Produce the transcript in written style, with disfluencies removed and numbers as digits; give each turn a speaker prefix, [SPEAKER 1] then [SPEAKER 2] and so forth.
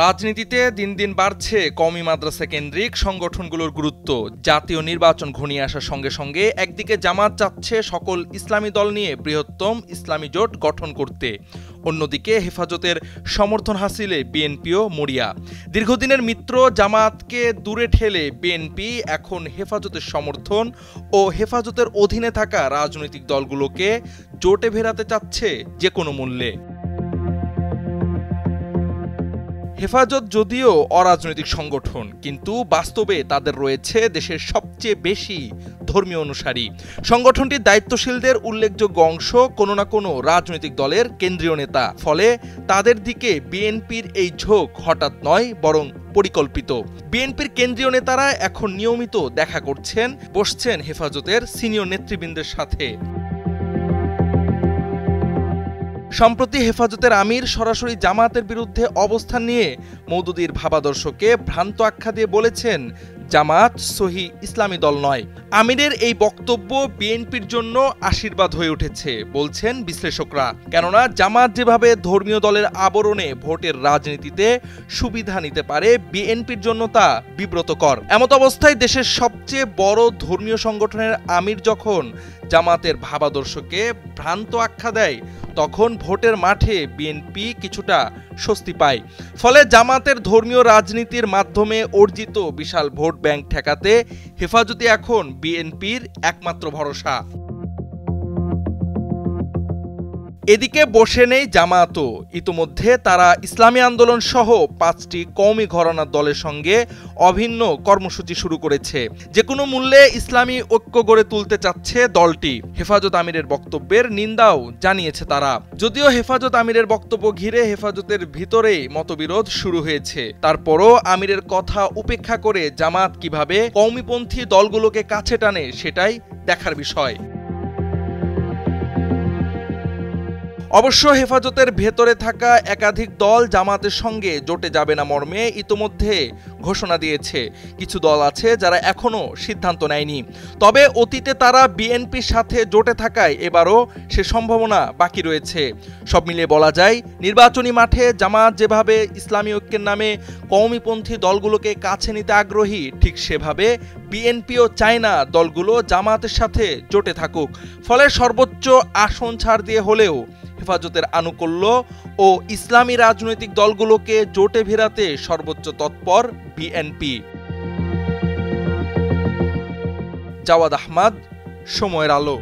[SPEAKER 1] রাজনীতিতে দিন দিন বাড়ছে কওমি মাদ্রাসা কেন্দ্রিক সংগঠনগুলোর গুরুত্ব। জাতীয় নির্বাচন ঘনিয়ে আসার সঙ্গে সঙ্গে একদিকে জামাত চাচ্ছে সকল ইসলামী দল নিয়ে বৃহত্তম ইসলামী জোট গঠন করতে, অন্যদিকে হেফাজতের সমর্থন হাসিলে বিএনপিও মরিয়া। দীর্ঘদিনের মিত্র জামাতকে দূরে ঠেলে বিএনপি এখন হেফাজতের সমর্থন ও হেফাজতের অধীনে থাকা রাজনৈতিক দলগুলোকে জোটে ভেড়াতে চাচ্ছে যে কোনো মূল্যে। হেফাজত যদিও অরাজনৈতিক সংগঠন, কিন্তু বাস্তবে তাদের রয়েছে দেশের সবচেয়ে বেশি ধর্মীয় অনুসারী। সংগঠনটির দায়িত্বশীলদের উল্লেখযোগ্য অংশ কোনো না কোনো রাজনৈতিক দলের কেন্দ্রীয় নেতা, ফলে তাদের দিকে বিএনপির এই ঝোঁক হঠাৎ নয়, বরং পরিকল্পিত। বিএনপির কেন্দ্রীয় নেতারা এখন নিয়মিত দেখা করছেন, বসছেন হেফাজতের সিনিয়র নেতৃবৃন্দের সাথে। সম্প্রতি হেফাজতের আমির সরাসরি জামাতের বিরুদ্ধে অবস্থান নিয়ে মওদুদীর ভাবাদর্শকে ভ্রান্ত আখ্যা দিয়ে বলেছেন, জামাত সহি ইসলামী দল নয়। আমিরের এই বক্তব্য বিএনপির জন্য আশীর্বাদ হয়ে উঠেছে বলছেন বিশ্লেষকরা, কেননা জামাত যেভাবে ধর্মীয় দলের আবরণে ভোটের রাজনীতিতে সুবিধা নিতে পারে, বিএনপির জন্য তা বিব্রতকর। এমত অবস্থায় দেশের সবচেয়ে বড় ধর্মীয় সংগঠনের আমির যখন জামাতের ভাবাদর্শকে ভ্রান্ত আখ্যা দেয়, তখন ভোটের মাঠে বিএনপি কিছুটা স্বস্তি পায়। ফলে জামাতের ধর্মীয় রাজনীতির মাধ্যমে অর্জিত বিশাল ভোট ব্যাংক ঠেকাতে হেফাজতই এখন বিএনপির একমাত্র ভরসা। এদিকে বসে নেই জামাতও। ইতোমধ্যে তারা ইসলামী আন্দোলন সহ 5টি কওমি ঘরানার দলের সঙ্গে অভিন্ন কর্মসূচি শুরু করেছে। যে কোনো মূল্যে ইসলামী ঐক্য গড়ে তুলতে চাচ্ছে দলটি। হেফাজত আমিরের বক্তব্যের নিন্দাও জানিয়েছে তারা। যদিও হেফাজত আমিরের বক্তব্য ঘিরে হেফাজতের ভিতরেই মতবিরোধ শুরু হয়েছে, তারপরও আমিরের কথা উপেক্ষা করে জামাত কিভাবে কওমিপন্থী দলগুলোকে কাছে টানে, সেটাই দেখার বিষয়। অবশ্য হেফাজতের ভেতরে থাকা একাধিক দল জামাতের সঙ্গে জোটে যাবে না মর্মে ইতোমধ্যে ঘোষণা দিয়েছে। কিছু দল আছে যারা এখনও সিদ্ধান্ত নেয়নি, তবে অতীতে তারা বিএনপির সাথে জোটে থাকায় এবারও সে সম্ভাবনা বাকি রয়েছে। সব মিলিয়ে বলা যায়, নির্বাচনী মাঠে জামাত যেভাবে ইসলামী ঐক্যের নামে কওমিপন্থী দলগুলোকে কাছে নিতে আগ্রহী, ঠিক সেভাবে বিএনপিও চায় না দলগুলো জামাতের সাথে জোটে থাকুক। ফলে সর্বোচ্চ আসন ছাড় দিয়ে হলেও হেফাজতের আনুকূল্য ও ইসলামী রাজনৈতিক দলগুলোকে জোটে ভেড়াতে সর্বোচ্চ তৎপর বিএনপি। জাওয়াদ আহমদ, সময়ের আলো।